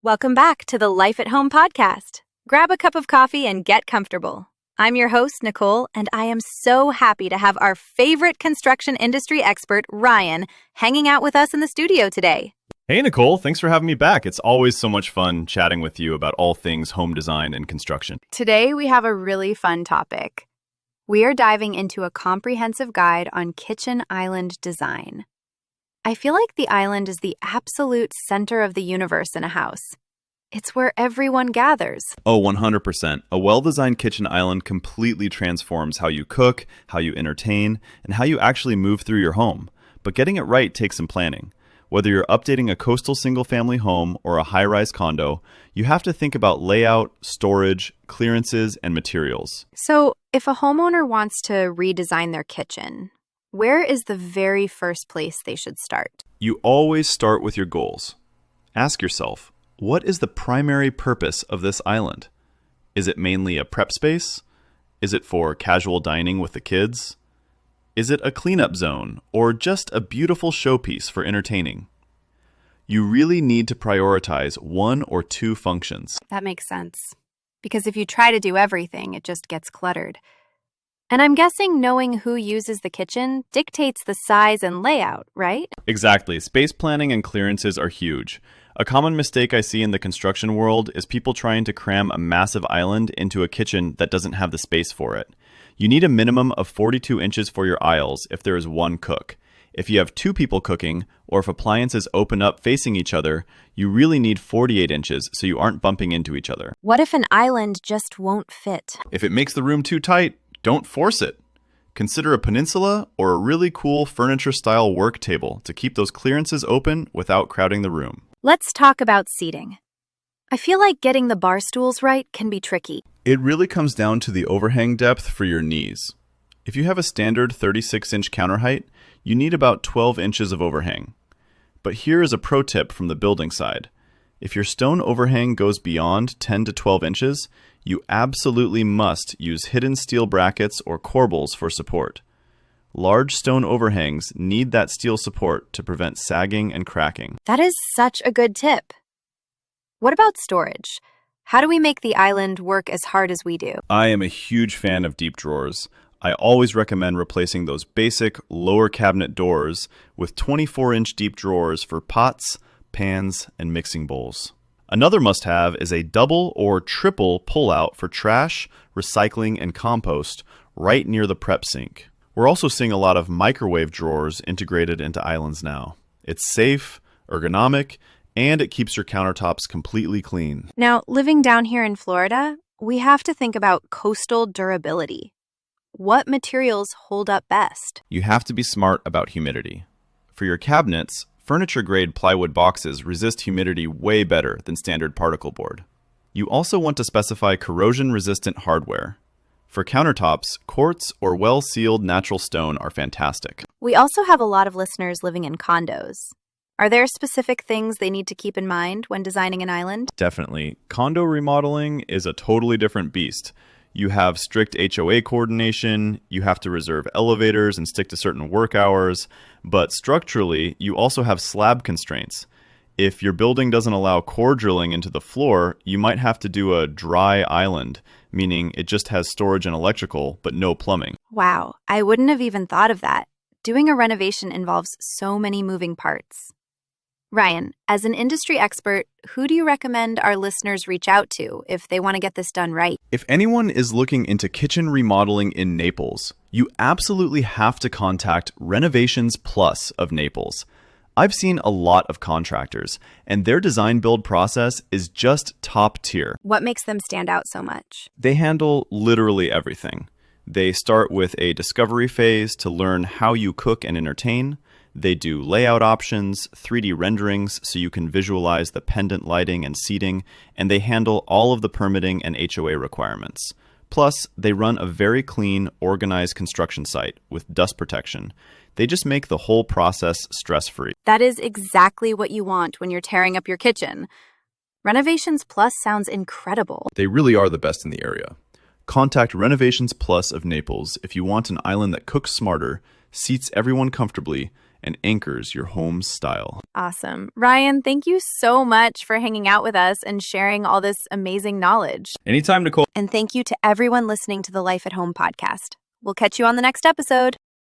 Welcome back to the Life at Home podcast. Grab a cup of coffee and get comfortable. I'm your host, Nicole, and I am so happy to have our favorite construction industry expert, Ryan, hanging out with us in the studio today. Hey, Nicole. Thanks for having me back. It's always so much fun chatting with you about all things home design and construction. Today, we have a really fun topic. We are diving into a comprehensive guide on kitchen island design. I feel like the island is the absolute center of the universe in a house. It's where everyone gathers. Oh, 100%. A well-designed kitchen island completely transforms how you cook, how you entertain, and how you actually move through your home. But getting it right takes some planning. Whether you're updating a coastal single-family home or a high-rise condo, you have to think about layout, storage, clearances, and materials. So, if a homeowner wants to redesign their kitchen, where is the very first place they should start? You always start with your goals. Ask yourself, what is the primary purpose of this island? Is it mainly a prep space? Is it for casual dining with the kids? Is it a cleanup zone or just a beautiful showpiece for entertaining? You really need to prioritize one or two functions. That makes sense. Because if you try to do everything, it just gets cluttered. And I'm guessing knowing who uses the kitchen dictates the size and layout, right? Exactly. Space planning and clearances are huge. A common mistake I see in the construction world is people trying to cram a massive island into a kitchen that doesn't have the space for it. You need a minimum of 42 inches for your aisles if there is one cook. If you have two people cooking, or if appliances open up facing each other, you really need 48 inches so you aren't bumping into each other. What if an island just won't fit? If it makes the room too tight, don't force it. Consider a peninsula or a really cool furniture-style work table to keep those clearances open without crowding the room. Let's talk about seating. I feel like getting the bar stools right can be tricky. It really comes down to the overhang depth for your knees. If you have a standard 36-inch counter height, you need about 12 inches of overhang. But here is a pro tip from the building side. If your stone overhang goes beyond 10 to 12 inches, you absolutely must use hidden steel brackets or corbels for support. Large stone overhangs need that steel support to prevent sagging and cracking. That is such a good tip. What about storage? How do we make the island work as hard as we do? I am a huge fan of deep drawers. I always recommend replacing those basic lower cabinet doors with 24-inch deep drawers for pots, pans, and mixing bowls. Another must-have is a double or triple pull-out for trash, recycling, and compost right near the prep sink. We're also seeing a lot of microwave drawers integrated into islands now. It's safe, ergonomic, and it keeps your countertops completely clean. Now, living down here in Florida, we have to think about coastal durability. What materials hold up best? You have to be smart about humidity. For your cabinets, furniture-grade plywood boxes resist humidity way better than standard particle board. You also want to specify corrosion-resistant hardware. For countertops, quartz or well-sealed natural stone are fantastic. We also have a lot of listeners living in condos. Are there specific things they need to keep in mind when designing an island? Definitely. Condo remodeling is a totally different beast. You have strict HOA coordination, you have to reserve elevators and stick to certain work hours, but structurally, you also have slab constraints. If your building doesn't allow core drilling into the floor, you might have to do a dry island, meaning it just has storage and electrical, but no plumbing. Wow, I wouldn't have even thought of that. Doing a renovation involves so many moving parts. Ryan, as an industry expert, who do you recommend our listeners reach out to if they want to get this done right? If anyone is looking into kitchen remodeling in Naples, you absolutely have to contact Renovations Plus of Naples. I've seen a lot of contractors, and their design build process is just top tier. What makes them stand out so much? They handle literally everything. They start with a discovery phase to learn how you cook and entertain. They do layout options, 3D renderings so you can visualize the pendant lighting and seating, and they handle all of the permitting and HOA requirements. Plus, they run a very clean, organized construction site with dust protection. They just make the whole process stress-free. That is exactly what you want when you're tearing up your kitchen. Renovations Plus sounds incredible. They really are the best in the area. Contact Renovations Plus of Naples if you want an island that cooks smarter, seats everyone comfortably, and anchors your home's style. Awesome. Ryan, thank you so much for hanging out with us and sharing all this amazing knowledge. Anytime, Nicole. And thank you to everyone listening to the Life at Home podcast. We'll catch you on the next episode.